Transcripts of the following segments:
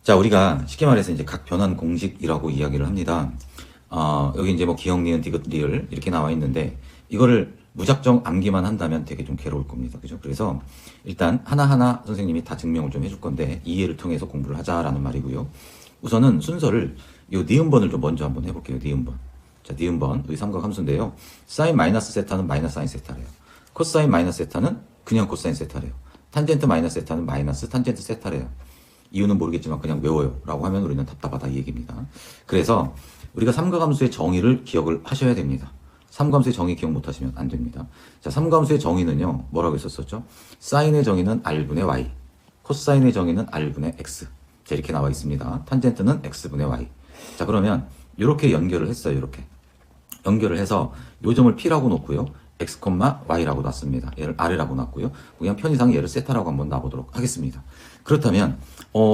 자, 우리가 쉽게 말해서 이제 각 변환 공식이라고 이야기를 합니다. 여기 이제 뭐 기억, 니은, 디귿, 리을 이렇게 나와 있는데 이거를 무작정 암기만 한다면 되게 좀 괴로울 겁니다. 그죠? 그래서 일단 하나하나 선생님이 다 증명을 좀 해줄 건데 이해를 통해서 공부를 하자라는 말이고요. 우선은 순서를 요 니은번을 좀 먼저 한번 해볼게요. 니은번. 자, 니은번. 여기 삼각 함수인데요. 사인 마이너스 세타는 마이너스 사인 세타래요. 코사인 마이너스 세타는 그냥 코사인 세타래요. 탄젠트 마이너스 세타는 마이너스 탄젠트 세타래요. 이유는 모르겠지만 그냥 외워요 라고 하면 우리는 답답하다 이 얘기입니다. 그래서 우리가 삼각함수의 정의를 기억을 하셔야 됩니다. 삼각함수의 정의 기억 못하시면 안 됩니다. 자, 삼각함수의 정의는요 뭐라고 했었었죠? 사인의 정의는 r분의 y, 코사인의 정의는 r분의 x. 자, 이렇게 나와 있습니다. 탄젠트는 x분의 y. 자, 그러면 이렇게 연결을 했어요. 이렇게 연결을 해서 요 점을 p라고 놓고요, x, y라고 놨습니다. 얘를 r이라고 놨고요. 그냥 편의상 얘를 세타라고 한번 놔보도록 하겠습니다. 그렇다면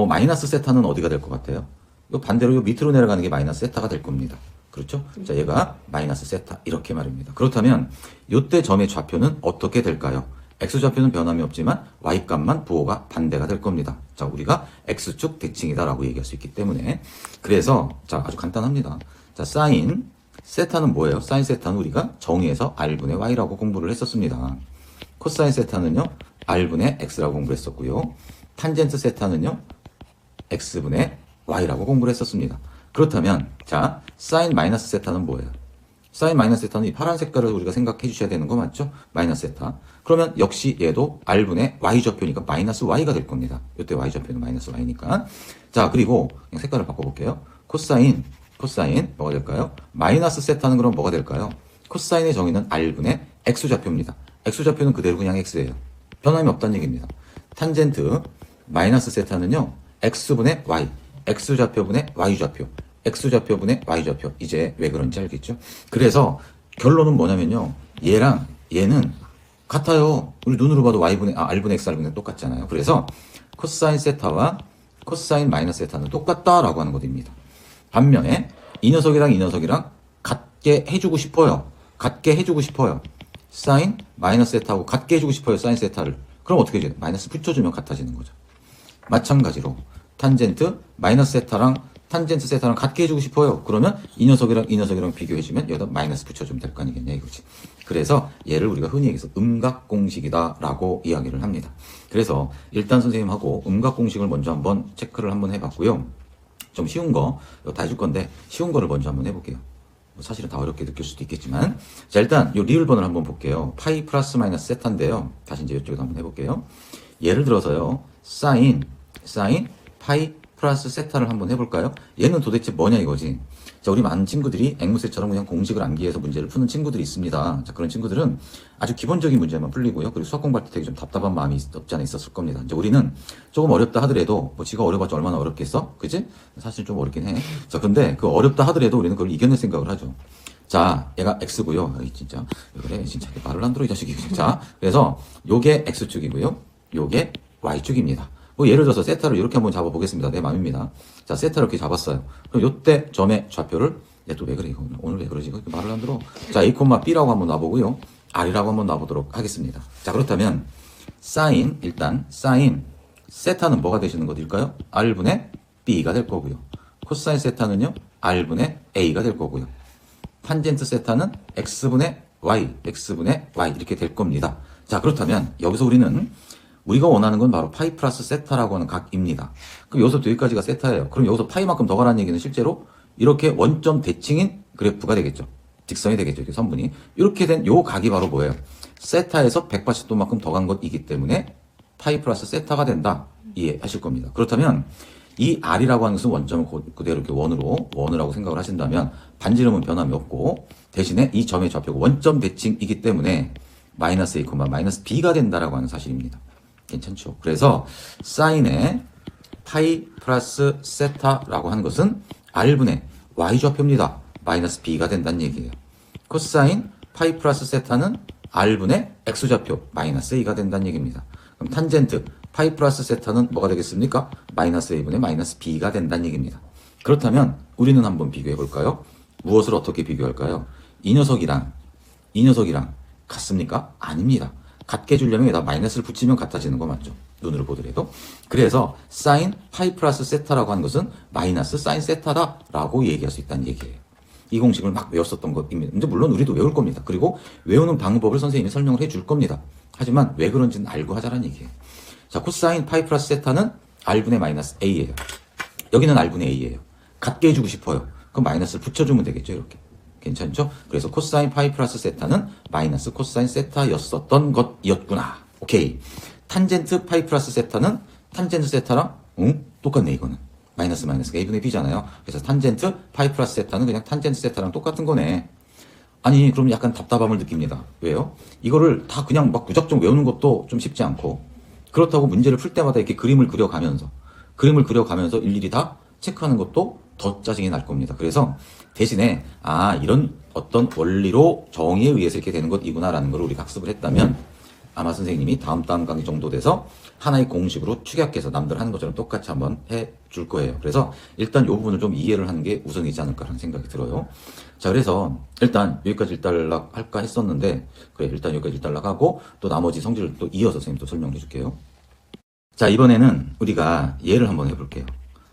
마이너스 세타는 어디가 될 것 같아요? 요 반대로 요 밑으로 내려가는 게 마이너스 세타가 될 겁니다. 그렇죠? 자, 얘가 마이너스 세타 이렇게 말입니다. 그렇다면 요때 점의 좌표는 어떻게 될까요? x좌표는 변함이 없지만 y값만 부호가 반대가 될 겁니다. 자, 우리가 x축 대칭이다라고 얘기할 수 있기 때문에, 그래서 자, 아주 간단합니다. 자, 사인 세타는 뭐예요? 사인 세타는 우리가 정의에서 r분의 y라고 공부를 했었습니다. 코사인 세타는요 r분의 x라고 공부를 했었고요. 탄젠트 세타는요 x분의 y라고 공부를 했었습니다. 그렇다면 자, 사인 마이너스 세타는 뭐예요? 사인 마이너스 세타는 이 파란 색깔을 우리가 생각해 주셔야 되는 거 맞죠? 마이너스 세타. 그러면 역시 얘도 r분의 y좌표니까 마이너스 y가 될 겁니다. 이때 y좌표는 마이너스 y니까. 자, 그리고 그냥 색깔을 바꿔볼게요. 코사인 뭐가 될까요? 마이너스 세타는 그럼 뭐가 될까요? 코사인의 정의는 r분의 x좌표입니다. x좌표는 그대로 그냥 x예요. 변함이 없다는 얘기입니다. 탄젠트 마이너스 세타는요 x분의 y, x좌표분의 y좌표, x좌표분의 y좌표. 이제 왜 그런지 알겠죠? 그래서 결론은 뭐냐면요, 얘랑 얘는 같아요. 우리 눈으로 봐도 r분의 x, r분의 똑같잖아요. 그래서 코사인 세타와 코사인 마이너스 세타는 똑같다라고 하는 것입니다. 반면에 이 녀석이랑 이 녀석이랑 같게 해주고 싶어요. 사인 마이너스 세타하고 같게 해주고 싶어요. 사인 세타를. 그럼 어떻게 해줘요? 마이너스 붙여주면 같아지는 거죠. 마찬가지로 탄젠트 마이너스 세타랑 탄젠트 세타랑 같게 해주고 싶어요. 그러면 이 녀석이랑 이 녀석이랑 비교해주면 여기다 마이너스 붙여주면 될 거 아니겠냐 이거지. 그래서 얘를 우리가 흔히 얘기해서 음각공식이다라고 이야기를 합니다. 그래서 일단 선생님하고 음각공식을 먼저 한번 체크를 한번 해봤고요. 좀 쉬운 거 다 해줄 건데 쉬운 거를 먼저 한번 해볼게요. 사실은 다 어렵게 느낄 수도 있겠지만, 자, 일단 요 리을번을 한번 볼게요. 파이 플러스 마이너스 세타인데요. 다시 이제 이쪽에서 한번 해볼게요. 예를 들어서요, 사인 파이 플러스 세타를 한번 해볼까요? 얘는 도대체 뭐냐 이거지. 자, 우리 많은 친구들이 앵무새처럼 그냥 공식을 암기해서 문제를 푸는 친구들이 있습니다. 자, 그런 친구들은 아주 기본적인 문제만 풀리고요. 그리고 수학 공부할 때 되게 좀 답답한 마음이 없지 않아 있었을 겁니다. 이제 우리는 조금 어렵다 하더라도, 뭐 지가 어려봤자 얼마나 어렵겠어? 그지? 사실 좀 어렵긴 해. 자, 근데 그 어렵다 하더라도 우리는 그걸 이겨낼 생각을 하죠. 자, 얘가 x고요. 아이, 진짜 왜 그래? 진짜 말을 안 들어 이 자식이. 자, 그래서 요게 x축이고요. 요게 y축입니다. 뭐 예를 들어서 세타를 이렇게 한번 잡아보겠습니다. 내 마음입니다. 자, 세타를 이렇게 잡았어요. 그럼 요때 점의 좌표를, 얘 또 왜 그래 이거 오늘 왜 그러지? 이거 말을 안 들어. 자, a, b라고 한번 놔보고요. r이라고 한번 놔보도록 하겠습니다. 자, 그렇다면 일단 사인 세타는 뭐가 되시는 것일까요? r분의 b가 될 거고요. 코사인 세타는요 r분의 a가 될 거고요. 탄젠트 세타는 x분의 y 이렇게 될 겁니다. 자, 그렇다면 여기서 우리가 원하는 건 바로 파이 플러스 세타라고 하는 각입니다. 그럼 여기서부터 여기까지가 세타예요. 그럼 여기서 파이만큼 더 가라는 얘기는 실제로 이렇게 원점 대칭인 그래프가 되겠죠. 직선이 되겠죠. 이렇게 선분이. 이렇게 된 요 각이 바로 뭐예요? 세타에서 180도만큼 더 간 것이기 때문에 파이 플러스 세타가 된다. 이해하실 겁니다. 그렇다면 이 r이라고 하는 것은 원점을 그대로 이렇게 원으라고 생각을 하신다면 반지름은 변함이 없고, 대신에 이 점의 좌표가 원점 대칭이기 때문에 마이너스 a, 마이너스 b가 된다라고 하는 사실입니다. 괜찮죠? 그래서 사인의 파이 플러스 세타라고 하는 것은 r분의 y좌표입니다. 마이너스 b가 된다는 얘기예요. 코사인 파이 플러스 세타는 r분의 x좌표 마이너스 a가 된다는 얘기입니다. 그럼 탄젠트 파이 플러스 세타는 뭐가 되겠습니까? 마이너스 a분의 마이너스 b가 된다는 얘기입니다. 그렇다면 우리는 한번 비교해 볼까요? 무엇을 어떻게 비교할까요? 이 녀석이랑 같습니까? 아닙니다. 같게 해주려면 여기다 마이너스를 붙이면 같아지는 거 맞죠? 눈으로 보더라도. 그래서 사인 파이 플러스 세타라고 하는 것은 마이너스 사인 세타다라고 얘기할 수 있다는 얘기예요. 이 공식을 막 외웠었던 것입니다. 근데 물론 우리도 외울 겁니다. 그리고 외우는 방법을 선생님이 설명을 해줄 겁니다. 하지만 왜 그런지는 알고 하자는 얘기예요. 자, 코사인 파이 플러스 세타는 R분의 마이너스 A예요. 여기는 R분의 A예요. 같게 해주고 싶어요. 그럼 마이너스를 붙여주면 되겠죠, 이렇게. 괜찮죠? 그래서 코사인 파이 플러스 세타는 마이너스 코사인 세타였었던 것이었구나. 오케이. 탄젠트 파이 플러스 세타는 탄젠트 세타랑 똑같네, 이거는. 마이너스 마이너스가 A분의 B잖아요. 그래서 탄젠트 파이 플러스 세타는 그냥 탄젠트 세타랑 똑같은 거네. 아니, 그럼 약간 답답함을 느낍니다. 왜요? 이거를 다 그냥 막 무작정 외우는 것도 좀 쉽지 않고, 그렇다고 문제를 풀 때마다 이렇게 그림을 그려가면서 일일이 다 체크하는 것도 더 짜증이 날 겁니다. 그래서 대신에 이런 어떤 원리로 정의에 의해서 이렇게 되는 것이구나라는 걸 우리가 학습을 했다면 아마 선생님이 다음 강의 정도 돼서 하나의 공식으로 축약해서 남들 하는 것처럼 똑같이 한번 해줄 거예요. 그래서 일단 이 부분을 좀 이해를 하는 게 우선이지 않을까라는 생각이 들어요. 자, 그래서 일단 여기까지 일단락 할까 했었는데, 그래, 일단 여기까지 일단락 하고 또 나머지 성질을 또 이어서 선생님 또 설명해 줄게요. 자, 이번에는 우리가 예를 한번 해볼게요.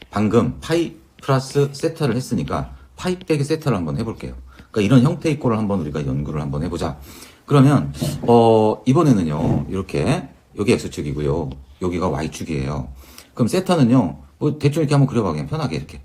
방금 파이 플러스 세타를 했으니까 파이 빼기 세타를 한번 해볼게요. 그러니까 이런 형태의 꼴을 한번 우리가 연구를 한번 해보자. 그러면 이번에는요, 이렇게 여기 x축이고요, 여기가 y축이에요. 그럼 세타는요, 뭐 대충 이렇게 한번 그려봐, 그냥 편하게 이렇게.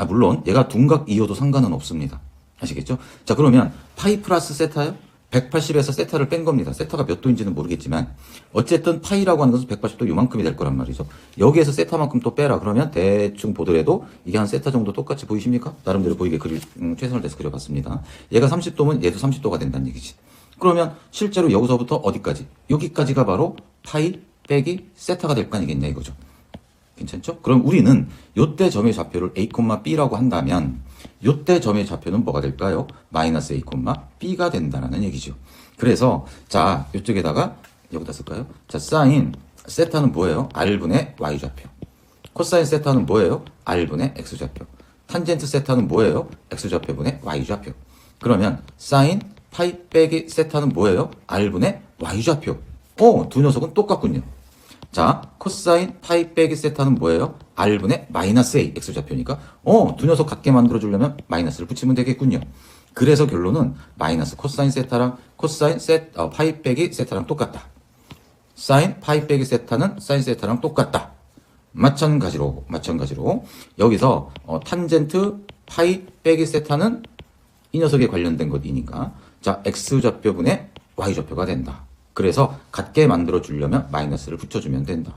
물론 얘가 둔각이어도 상관은 없습니다. 아시겠죠? 자, 그러면 파이 플러스 세타요? 180에서 세타를 뺀 겁니다. 세타가 몇 도인지는 모르겠지만 어쨌든 파이라고 하는 것은 180도 요만큼이 될 거란 말이죠. 여기에서 세타만큼 또 빼라 그러면 대충 보더라도 이게 한 세타 정도 똑같이 보이십니까? 나름대로 보이게 최선을 다해서 그려봤습니다. 얘가 30도면 얘도 30도가 된다는 얘기지. 그러면 실제로 여기서부터 어디까지? 여기까지가 바로 파이 빼기 세타가 될 거 아니겠냐 이거죠. 괜찮죠? 그럼 우리는 요때 점의 좌표를 a, b라고 한다면 요때 점의 좌표는 뭐가 될까요? 마이너스 a, b가 된다는 얘기죠. 그래서 자, 요쪽에다가 여기다 쓸까요? 자, 사인 세타는 뭐예요? r분의 y 좌표. 코사인 세타는 뭐예요? r분의 x 좌표. 탄젠트 세타는 뭐예요? x 좌표분의 y 좌표. 그러면 사인 파이 빼기 세타는 뭐예요? r분의 y 좌표. 두 녀석은 똑같군요. 자, 코사인 파이 빼기 세타는 뭐예요? r분의 마이너스 a, x좌표니까 두 녀석 같게 만들어주려면 마이너스를 붙이면 되겠군요. 그래서 결론은 마이너스 코사인 세타랑 파이 빼기 세타랑 똑같다. 사인 파이 빼기 세타는 사인 세타랑 똑같다. 마찬가지로 여기서 탄젠트 파이 빼기 세타는 이 녀석에 관련된 것이니까 자, x좌표분의 y좌표가 된다. 그래서 같게 만들어 주려면 마이너스를 붙여주면 된다.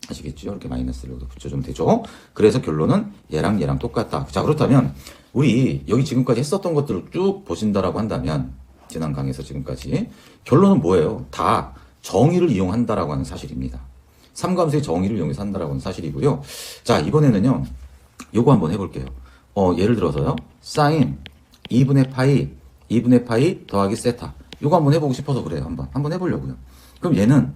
아시겠죠? 이렇게 마이너스를 붙여주면 되죠. 그래서 결론은 얘랑 똑같다. 자, 그렇다면 우리 여기 지금까지 했었던 것들을 쭉 보신다라고 한다면 지난 강의에서 지금까지 결론은 뭐예요? 다 정의를 이용한다라고 하는 사실입니다. 삼감수의 정의를 이용해서 한다라고 하는 사실이고요. 자, 이번에는요, 요거 한번 해볼게요. 예를 들어서요, 사인 2분의 파이 더하기 세타. 요거 한번 해보고 싶어서 그래요. 한번 해보려고요. 그럼 얘는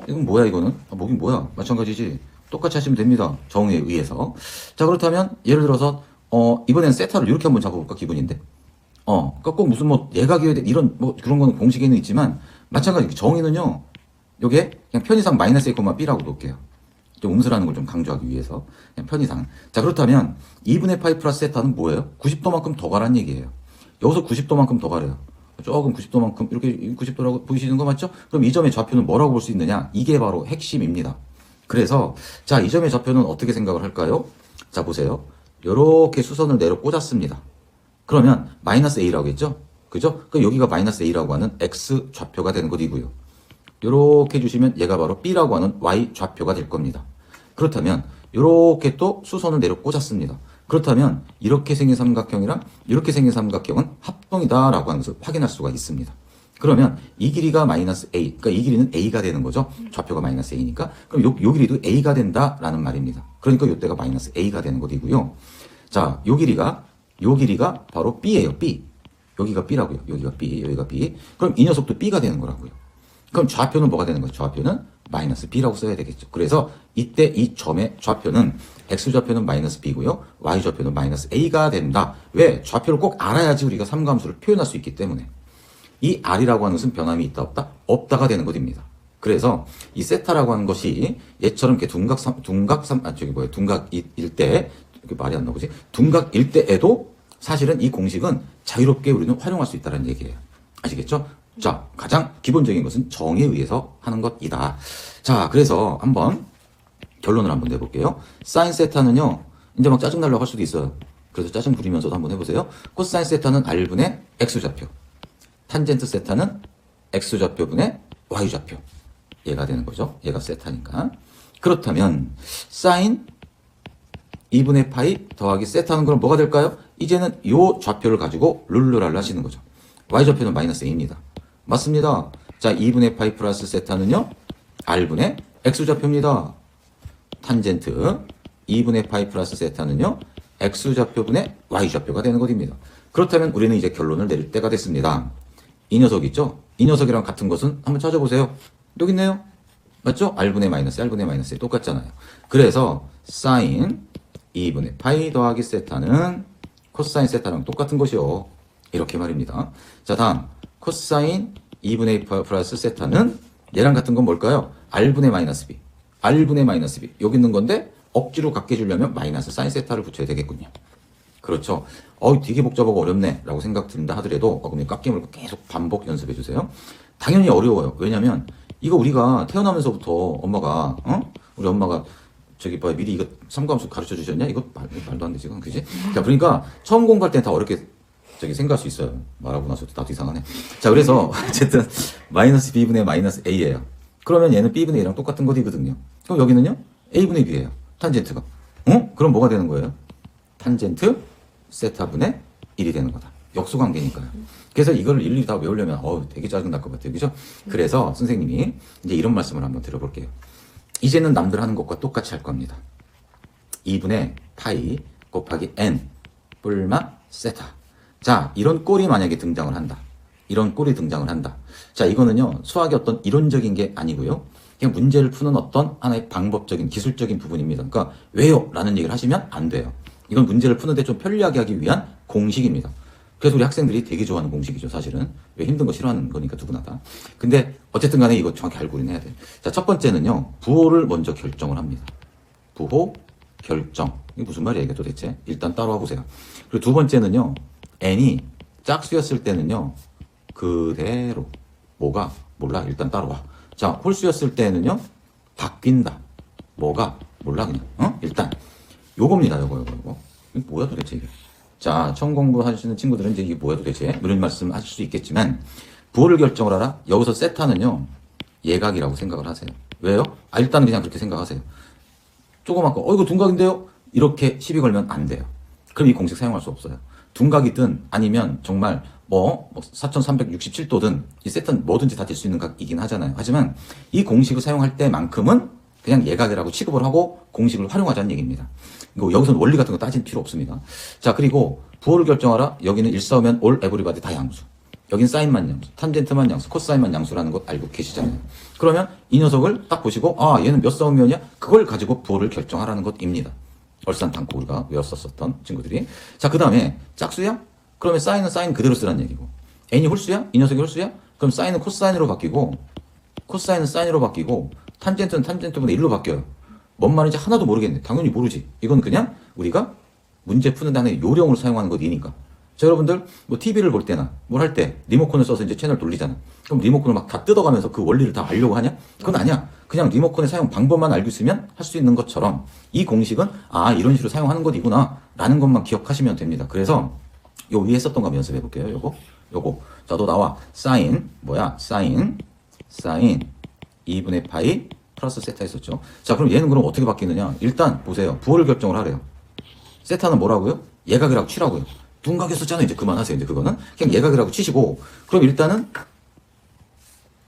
이건 뭐야 이거는? 뭐긴 뭐야? 마찬가지지. 똑같이 하시면 됩니다. 정의에 의해서. 자, 그렇다면 예를 들어서 이번엔 세타를 이렇게 한번 잡아볼까 기분인데. 그러니까 꼭 무슨 뭐 예각이어야 돼 이런 뭐 그런 거는 공식에는 있지만 마찬가지 정의는요. 요게 그냥 편의상 마이너스 a, b라고 놓을게요. 좀 음수라는 걸 좀 강조하기 위해서 그냥 편의상. 자, 그렇다면 2분의 파이 플러스 세타는 뭐예요? 90도만큼 더 가란 얘기예요. 여기서 90도만큼 더 가래요. 조금 90도만큼 이렇게 90도라고 보이시는 거 맞죠? 그럼 이 점의 좌표는 뭐라고 볼 수 있느냐? 이게 바로 핵심입니다. 그래서 자, 이 점의 좌표는 어떻게 생각을 할까요? 자, 보세요. 요렇게 수선을 내려 꽂았습니다. 그러면 마이너스 a라고 했죠? 그죠? 그럼 여기가 마이너스 a라고 하는 x 좌표가 되는 것이고요. 요렇게 해주시면 얘가 바로 b라고 하는 y 좌표가 될 겁니다. 그렇다면 요렇게 또 수선을 내려 꽂았습니다. 그렇다면 이렇게 생긴 삼각형이랑 이렇게 생긴 삼각형은 합동이다라고 하는 것을 확인할 수가 있습니다. 그러면 이 길이가 마이너스 a, 그러니까 이 길이는 a가 되는 거죠. 좌표가 마이너스 a니까. 그럼 요 길이도 a가 된다라는 말입니다. 그러니까 요때가 마이너스 a가 되는 것이고요. 자, 요 길이가 바로 b예요. b. 여기가 b라고요. 여기가 b. 그럼 이 녀석도 b가 되는 거라고요. 그럼 좌표는 뭐가 되는 거죠? 좌표는 마이너스 b라고 써야 되겠죠. 그래서 이때 이 점의 좌표는 x좌표는 마이너스 b고요. y좌표는 마이너스 a가 된다. 왜? 좌표를 꼭 알아야지 우리가 삼감수를 표현할 수 있기 때문에. 이 r이라고 하는 것은 변함이 있다 없다? 없다가 되는 것입니다. 그래서 이 세타라고 하는 것이 얘처럼 이렇게 둥각일 때, 이렇게 말이 안 나오지? 둥각일 때에도 사실은 이 공식은 자유롭게 우리는 활용할 수 있다는 얘기예요. 아시겠죠? 자, 가장 기본적인 것은 정에 의해서 하는 것이다. 자, 그래서 한번 결론을 한번 내볼게요. 사인 세타는요, 이제 막 짜증나려고 할 수도 있어요. 그래서 짜증 부리면서도 한번 해보세요. 코사인 세타는 R분의 X좌표. 탄젠트 세타는 X좌표분의 Y좌표. 얘가 되는 거죠. 얘가 세타니까. 그렇다면, 사인 2분의 파이 더하기 세타는 그럼 뭐가 될까요? 이제는 요 좌표를 가지고 룰루랄라 하시는 거죠. Y좌표는 마이너스 A입니다. 맞습니다. 자, 2분의 파이 플러스 세타는요, R분의 X좌표입니다. 탄젠트 2분의 파이 플러스 세타는요, X좌표분의 Y좌표가 되는 것입니다. 그렇다면 우리는 이제 결론을 내릴 때가 됐습니다. 이 녀석 있죠? 이 녀석이랑 같은 것은 한번 찾아보세요. 여기 있네요. 맞죠? R분의 마이너스, R분의 마이너스 똑같잖아요. 그래서 사인 2분의 파이 더하기 세타는 코사인 세타랑 똑같은 것이요. 이렇게 말입니다. 자, 다음 코사인 2분의 2 플러스 세타는 얘랑 같은 건 뭘까요? R분의 마이너스 B. R분의 마이너스 B. 여기 있는 건데 억지로 갖게 해주려면 마이너스 사인 세타를 붙여야 되겠군요. 그렇죠. 되게 복잡하고 어렵네 라고 생각 든다 하더라도 그럼 깎기 물고 계속 반복 연습해 주세요. 당연히 어려워요. 왜냐면 이거 우리가 태어나면서부터 엄마가 우리 엄마가 저기 미리 이거 삼감수 가르쳐 주셨냐? 이거 말도 안 되지, 그지? 자, 그러니까 처음 공부할 때는 다 어렵게 생각할 수 있어요. 말하고 나서도 나도 이상하네. 자, 그래서 어쨌든 마이너스 b분의 마이너스 a예요. 그러면 얘는 b분의 a랑 똑같은 것이거든요. 그럼 여기는요? a분의 b예요. 탄젠트가. 그럼 뭐가 되는 거예요? 탄젠트 세타분의 1이 되는 거다. 역수관계니까요. 그래서 이걸 일일이 다 외우려면 되게 짜증날 것 같아요. 그죠? 그래서 선생님이 이제 이런 말씀을 한번 드려볼게요. 이제는 남들 하는 것과 똑같이 할 겁니다. 2분의 파이 곱하기 n 뿔마 세타. 자, 이런 꼴이 만약에 등장을 한다. 이런 꼴이 등장을 한다. 자, 이거는요, 수학의 어떤 이론적인 게 아니고요. 그냥 문제를 푸는 어떤 하나의 방법적인 기술적인 부분입니다. 그러니까 왜요? 라는 얘기를 하시면 안 돼요. 이건 문제를 푸는데 좀 편리하게 하기 위한 공식입니다. 그래서 우리 학생들이 되게 좋아하는 공식이죠, 사실은. 왜 힘든 거 싫어하는 거니까 누구나 다. 근데 어쨌든 간에 이거 정확히 알고는 해야 돼요. 자, 첫 번째는요, 부호를 먼저 결정을 합니다. 부호 결정. 이게 무슨 말이야, 이게 도대체? 일단 따로 와보세요. 그리고 두 번째는요, n이 짝수였을 때는요, 그대로. 뭐가? 몰라. 일단 따라와. 자, 홀수였을 때는요, 바뀐다. 뭐가? 몰라, 그냥. 일단. 요겁니다, 요거. 이게 뭐야, 도대체 이게? 자, 처음 공부하시는 친구들은 이제 이게 뭐야, 도대체? 이런 말씀 하실 수 있겠지만, 부호를 결정을 하라? 여기서 세타는요, 예각이라고 생각을 하세요. 왜요? 일단 그냥 그렇게 생각하세요. 조그맣고, 이거 둔각인데요? 이렇게 시비 걸면 안 돼요. 그럼 이 공식 사용할 수 없어요. 둔각이든 아니면 정말 4367도든 이 세트는 뭐든지 다 될 수 있는 각이긴 하잖아요. 하지만 이 공식을 사용할 때만큼은 그냥 예각이라고 취급을 하고 공식을 활용하자는 얘기입니다. 이거 여기서는 원리 같은 거 따질 필요 없습니다. 자, 그리고 부호를 결정하라. 여기는 일사오면 all everybody 다 양수. 여긴 사인만 양수, 탄젠트만 양수, 코사인만 양수라는 것 알고 계시잖아요. 그러면 이 녀석을 딱 보시고 얘는 몇 사오면이야? 그걸 가지고 부호를 결정하라는 것입니다. 얼산탄고 우리가 외웠었던 친구들이. 자, 그 다음에 짝수야? 그러면 사인은 사인 그대로 쓰라는 얘기고. n이 홀수야? 이 녀석이 홀수야? 그럼 사인은 코사인으로 바뀌고, 코사인은 사인으로 바뀌고, 탄젠트는 탄젠트분의 1로 바뀌어요. 뭔 말인지 하나도 모르겠네. 당연히 모르지. 이건 그냥 우리가 문제 푸는 다음에 요령으로 사용하는 것이니까. 자, 여러분들 TV를 볼 때나 뭘 할 때 리모컨을 써서 이제 채널 돌리잖아. 그럼 리모컨을 막 다 뜯어가면서 그 원리를 다 알려고 하냐? 그건 아니야. 그냥 리모컨의 사용 방법만 알고 있으면 할 수 있는 것처럼 이 공식은 이런 식으로 사용하는 것이구나 라는 것만 기억하시면 됩니다. 그래서 요 위에 썼던 거 한번 연습해 볼게요. 요거. 자, 너 나와. 사인 사인 2분의 파이 플러스 세타 했었죠. 자, 그럼 얘는 그럼 어떻게 바뀌느냐? 일단 보세요. 부호를 결정을 하래요. 세타는 뭐라고요? 예각이라고 치라고요. 둔각이었었잖아요. 이제 그만하세요. 이제 그거는 그냥 예각이라고 치시고, 그럼 일단은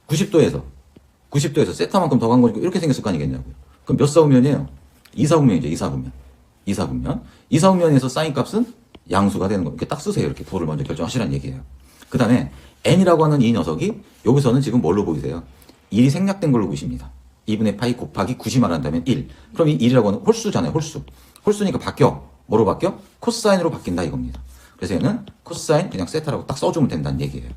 90도에서 세타만큼 더 간 거니까 이렇게 생겼을 거 아니겠냐고요. 그럼 몇 사분면이에요? 2사분면이죠. 2사분면에서 사인 값은 양수가 되는 거. 이렇게 딱 쓰세요. 이렇게 부호를 먼저 결정하시라는 얘기예요. 그 다음에 n이라고 하는 이 녀석이 여기서는 지금 뭘로 보이세요? 1이 생략된 걸로 보이십니다. 2분의 파이 곱하기 90이 말한다면 1. 그럼 이 1이라고 하는 홀수잖아요. 홀수니까 바뀌어. 뭐로 바뀌어? 코사인으로 바뀐다 이겁니다. 그래서 얘는 코사인 그냥 세타라고 딱 써주면 된다는 얘기예요.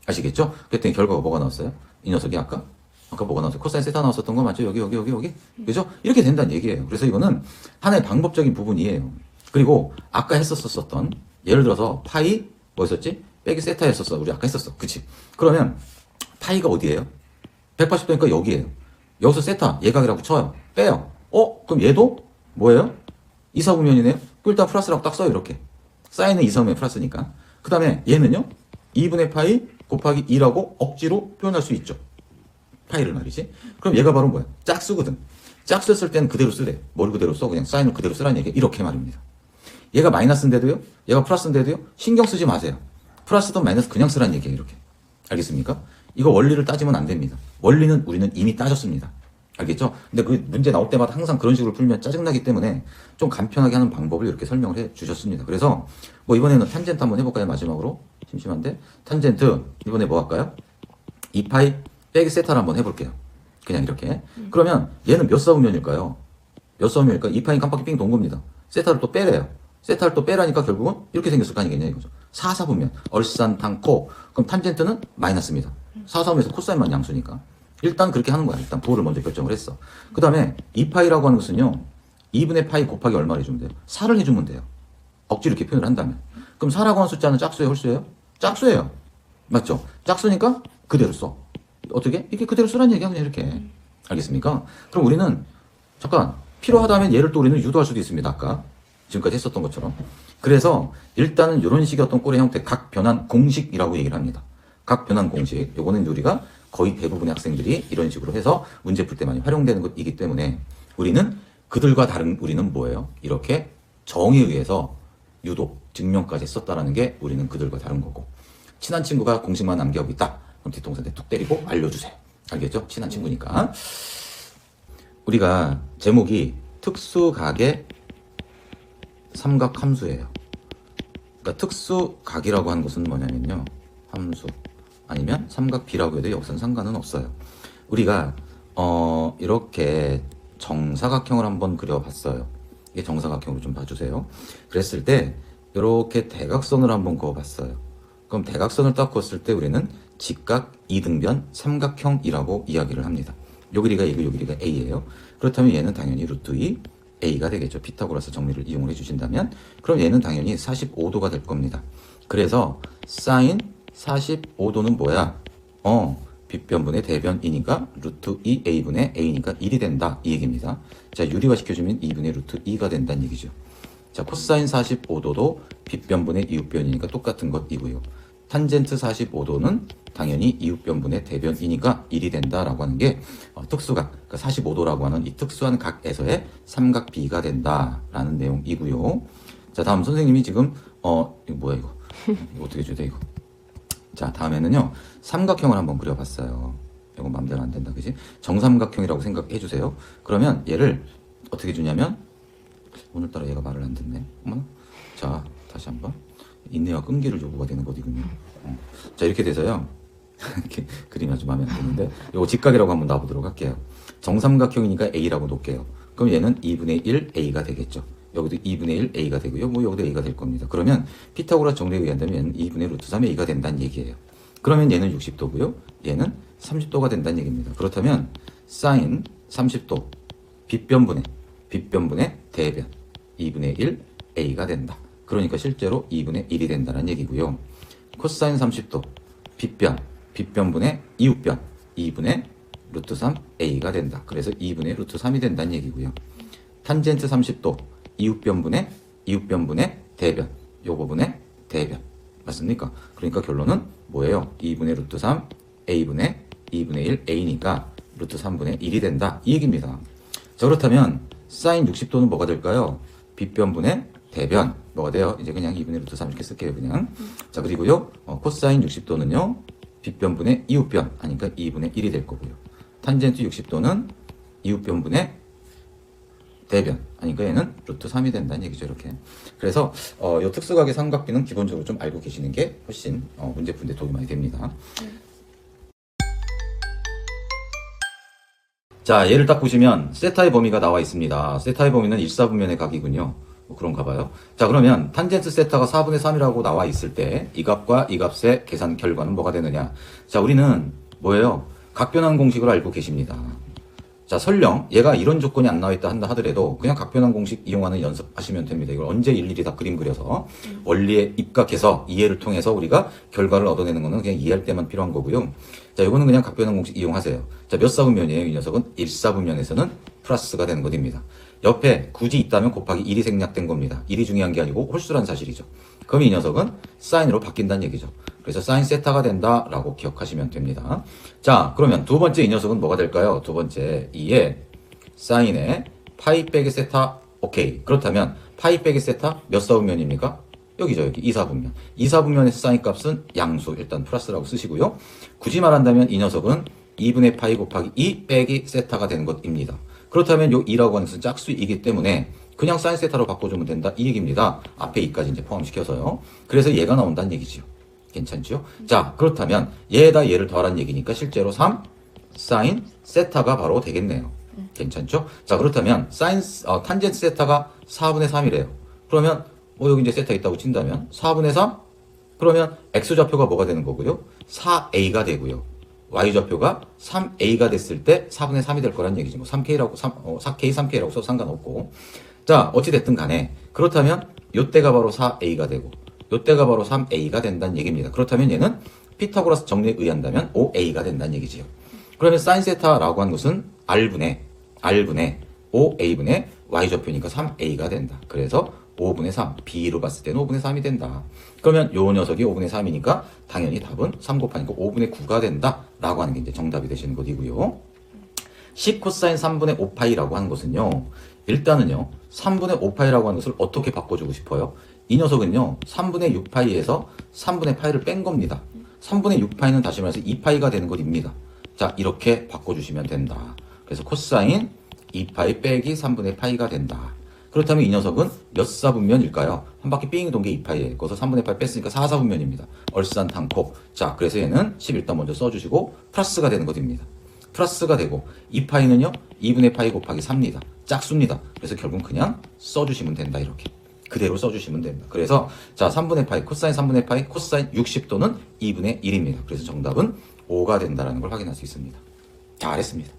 아시겠죠? 그랬더니 결과가 뭐가 나왔어요? 이 녀석이 아까 아까 뭐가 나왔어요? 코사인 세타 나왔었던 거 맞죠? 여기. 그죠? 이렇게 된다는 얘기예요. 그래서 이거는 하나의 방법적인 부분이에요. 그리고 아까 했었던 예를 들어서 파이 뭐 했었지? 빼기 세타 했었어. 우리 아까 했었어. 그치? 그러면 파이가 어디예요? 180도니까 여기예요. 여기서 세타 예각이라고 쳐요. 빼요. 그럼 얘도 뭐예요? 이사분면이네요. 그걸 다 플러스라고 딱 써요. 이렇게. 사인은 이사분면 플러스니까. 그 다음에 얘는요. 2분의 파이 곱하기 2라고 억지로 표현할 수 있죠. 파이를 말이지. 그럼 얘가 바로 뭐야? 짝수거든. 짝수 쓸 때는 그대로 쓰래. 뭘 그대로 써? 그냥 사인을 그대로 쓰라는 얘기. 이렇게 말입니다. 얘가 마이너스인데도요. 얘가 플러스인데도요. 신경 쓰지 마세요. 플러스든 마이너스 그냥 쓰라는 얘기예요. 이렇게. 알겠습니까? 이거 원리를 따지면 안 됩니다. 원리는 우리는 이미 따졌습니다. 알겠죠? 근데 그 문제 나올 때마다 항상 그런 식으로 풀면 짜증나기 때문에 좀 간편하게 하는 방법을 이렇게 설명을 해 주셨습니다. 그래서 뭐 이번에는 탄젠트 한번 해볼까요? 마지막으로. 심심한데. 탄젠트 이번에 뭐 할까요? 2파이 빼기 세타를 한번 해볼게요. 그냥 이렇게. 그러면 얘는 몇 사분면일까요? 몇 사분면일까요? 2파이 깜빡이 삥 돈 겁니다. 세타를 또 빼래요. 세타를 또 빼라니까 결국은 이렇게 생겼을 거 아니겠냐 이거죠. 4사분면. 얼산탕코. 그럼 탄젠트는 마이너스입니다. 4사분면에서 코사인만 양수니까. 일단 그렇게 하는 거야. 일단 부호를 먼저 결정을 했어. 그 다음에 2파이라고 하는 것은요. 2분의 파이 곱하기 얼마를 해주면 돼요? 4를 해주면 돼요. 억지로 이렇게 표현을 한다면. 그럼 4라고 하는 숫자는 짝수예요? 홀수예요? 짝수예요. 맞죠? 짝수니까 그대로 써. 어떻게? 이게 그대로 쓰라는 얘기야. 그냥 이렇게. 알겠습니까? 그럼 우리는 잠깐 필요하다면 얘를 또 우리는 유도할 수도 있습니다. 아까 지금까지 했었던 것처럼. 그래서 일단은 이런 식의 어떤 꼴의 형태 각 변환 공식이라고 얘기를 합니다. 각 변환 공식. 요거는 우리가 거의 대부분의 학생들이 이런 식으로 해서 문제 풀 때 많이 활용되는 것이기 때문에 우리는 그들과 다른 우리는 뭐예요? 이렇게 정에 의해서 유도, 증명까지 했었다라는 게 우리는 그들과 다른 거고. 친한 친구가 공식만 암기하고 있다. 그럼 뒤통수한테 툭 때리고 알려주세요. 알겠죠? 친한 친구니까. 우리가 제목이 특수각의 삼각함수예요. 그러니까 특수각이라고 하는 것은 뭐냐면요. 함수 아니면 삼각비라고 해도 여기서는 상관은 없어요. 우리가 이렇게 정사각형을 한번 그려봤어요. 이게 정사각형으로 좀 봐주세요. 그랬을 때 이렇게 대각선을 한번 그어봤어요. 그럼 대각선을 딱 그었을 때 우리는 직각 이등변 삼각형이라고 이야기를 합니다. 요 길이가 A고 요 길이가 A예요. 그렇다면 얘는 당연히 루트 2 A가 되겠죠. 피타고라스 정리를 이용을 해주신다면 그럼 얘는 당연히 45도가 될 겁니다. 그래서 사인 45도는 뭐야? 빗변분의 대변이니까 루트 2A분의 A니까 1이 된다. 이 얘기입니다. 자, 유리화 시켜주면 2분의 루트 2가 된다는 얘기죠. 자, 코사인 45도도 빗변분의 이웃변이니까 똑같은 것이고요. 탄젠트 45도는 당연히 이웃변분의 대변이니까 1이 된다라고 하는 게 특수각, 그러니까 45도라고 하는 이 특수한 각에서의 삼각비가 된다라는 내용이고요. 자, 다음 선생님이 지금 이거 뭐야 이거? 이거 어떻게 줘야 돼 이거? 자, 다음에는요. 삼각형을 한번 그려봤어요. 이거 마음대로 안 된다, 그지? 정삼각형이라고 생각해 주세요. 그러면 얘를 어떻게 주냐면 오늘따라 얘가 말을 안 듣네. 어머나. 자, 다시 한번. 인내와 끈기를 요구가 되는 거거든요. 자, 이렇게 돼서요. 이렇게 그림이 아주 마음에 안 드는데 요거 직각이라고 한번 놔보도록 할게요. 정삼각형이니까 A라고 놓을게요. 그럼 얘는 2분의 1 A가 되겠죠. 여기도 2분의 1 A가 되고요. 뭐 여기도 A가 될 겁니다. 그러면 피타고라스 정리에 의한다면 얘는 2분의 루트 3 A가 된다는 얘기예요. 그러면 얘는 60도고요. 얘는 30도가 된다는 얘기입니다. 그렇다면 사인 30도 빗변분의 대변 2분의 1 A가 된다. 그러니까 실제로 2분의 1이 된다는 얘기고요. 코사인 30도 빗변분의 이웃변 2분의 루트 3 A가 된다. 그래서 2분의 루트 3이 된다는 얘기고요. 탄젠트 30도 이웃변분의 대변 요거분의 대변 맞습니까? 그러니까 결론은 뭐예요? 2분의 루트 3 A분의 2분의 1 A니까 루트 3분의 1이 된다. 이 얘기입니다. 자, 그렇다면 사인 60도는 뭐가 될까요? 빗변분의 대변 뭐가 돼요? 이제 그냥 2분의 루트 3 이렇게 쓸게요. 그냥. 자, 그리고요. 코사인 60도는요. 빗변분의 이웃변 하니까 2분의 1이 될 거고요. 탄젠트 60도는 이웃변분의 대변 하니까 얘는 루트 3이 된다는 얘기죠. 이렇게. 그래서 이 특수각의 삼각비는 기본적으로 좀 알고 계시는 게 훨씬 문제 푸는데 도움이 많이 됩니다. 자, 얘를 딱 보시면 세타의 범위가 나와 있습니다. 세타의 범위는 1사분면의 각이군요. 뭐 그런가 봐요. 자, 그러면 탄젠트 세타가 4분의 3이라고 나와 있을 때 이 값과 이 값의 계산 결과는 뭐가 되느냐? 자, 우리는 뭐예요? 각변환 공식을 알고 계십니다. 자, 설령 얘가 이런 조건이 안 나와 있다 한다 하더라도 그냥 각변환 공식 이용하는 연습하시면 됩니다. 이걸 언제 일일이 다 그림 그려서 원리에 입각해서 이해를 통해서 우리가 결과를 얻어내는 거는 그냥 이해할 때만 필요한 거고요. 자, 이거는 그냥 각변환 공식 이용하세요. 자, 몇 사분면이에요? 이 녀석은 1사분면에서는 플러스가 되는 것입니다. 옆에 굳이 있다면 곱하기 1이 생략된 겁니다. 1이 중요한 게 아니고 홀수란 사실이죠. 그럼 이 녀석은 사인으로 바뀐다는 얘기죠. 그래서 사인 세타가 된다라고 기억하시면 됩니다. 자, 그러면 두 번째 이 녀석은 뭐가 될까요? 두 번째 2에 사인에 파이 빼기 세타. 오케이. 그렇다면 파이 빼기 세타 몇 사분면입니까? 여기죠. 여기 2사분면. 2사분면에서 사인 값은 양수. 일단 플러스라고 쓰시고요. 굳이 말한다면 이 녀석은 2분의 파이 곱하기 2 빼기 세타가 되는 것입니다. 그렇다면 요 2라고 하는 것은 짝수이기 때문에 그냥 사인 세타로 바꿔주면 된다 이 얘기입니다. 앞에 2까지 이제 포함시켜서요. 그래서 얘가 나온다는 얘기지요. 괜찮죠? 자, 그렇다면 얘에다 얘를 더하라는 얘기니까 실제로 3 사인 세타가 바로 되겠네요. 괜찮죠? 자, 그렇다면 사인 탄젠트 세타가 4분의 3이래요. 그러면 여기 이제 세타 있다고 친다면 4분의 3? 그러면 x좌표가 뭐가 되는 거고요? 4a가 되고요. y좌표가 3a가 됐을 때 4분의 3이 될 거란 얘기지. 뭐 3k라고 4k 3k라고 써도 상관없고. 자, 어찌 됐든 간에 그렇다면 요때가 바로 4a가 되고 요때가 바로 3a가 된다는 얘기입니다. 그렇다면 얘는 피타고라스 정리에 의한다면 5a가 된다는 얘기지요. 그러면 사인 세타라고 하는 것은 r분의 5a분의 y좌표니까 3a가 된다. 그래서 5분의 3, b로 봤을 때는 5분의 3이 된다. 그러면 요 녀석이 5분의 3이니까 당연히 답은 3 곱하니까 5분의 9가 된다 라고 하는 게 이제 정답이 되시는 것이고요. 10 코사인 3분의 5파이라고 하는 것은요. 일단은요. 3분의 5파이라고 하는 것을 어떻게 바꿔주고 싶어요? 이 녀석은요. 3분의 6파이에서 3분의 파이를 뺀 겁니다. 3분의 6파이는 다시 말해서 2파이가 되는 것입니다. 자, 이렇게 바꿔주시면 된다. 그래서 코사인 2파이 빼기 3분의 파이가 된다. 그렇다면 이 녀석은 몇 사분면일까요? 한 바퀴 삥 돈 게 2파이에 거기서 3분의 8 뺐으니까 4사분면입니다. 얼싸안탄코. 자, 그래서 얘는 10 일단 먼저 써주시고 플러스가 되는 것입니다. 플러스가 되고 2파이는요 2분의 파이 곱하기 3입니다. 짝수입니다. 그래서 결국 그냥 써주시면 된다. 이렇게 그대로 써주시면 됩니다. 그래서 자 3분의 파이 코사인 3분의 파이 코사인 60 또는 2분의 1입니다. 그래서 정답은 5가 된다는 걸 확인할 수 있습니다. 잘했습니다.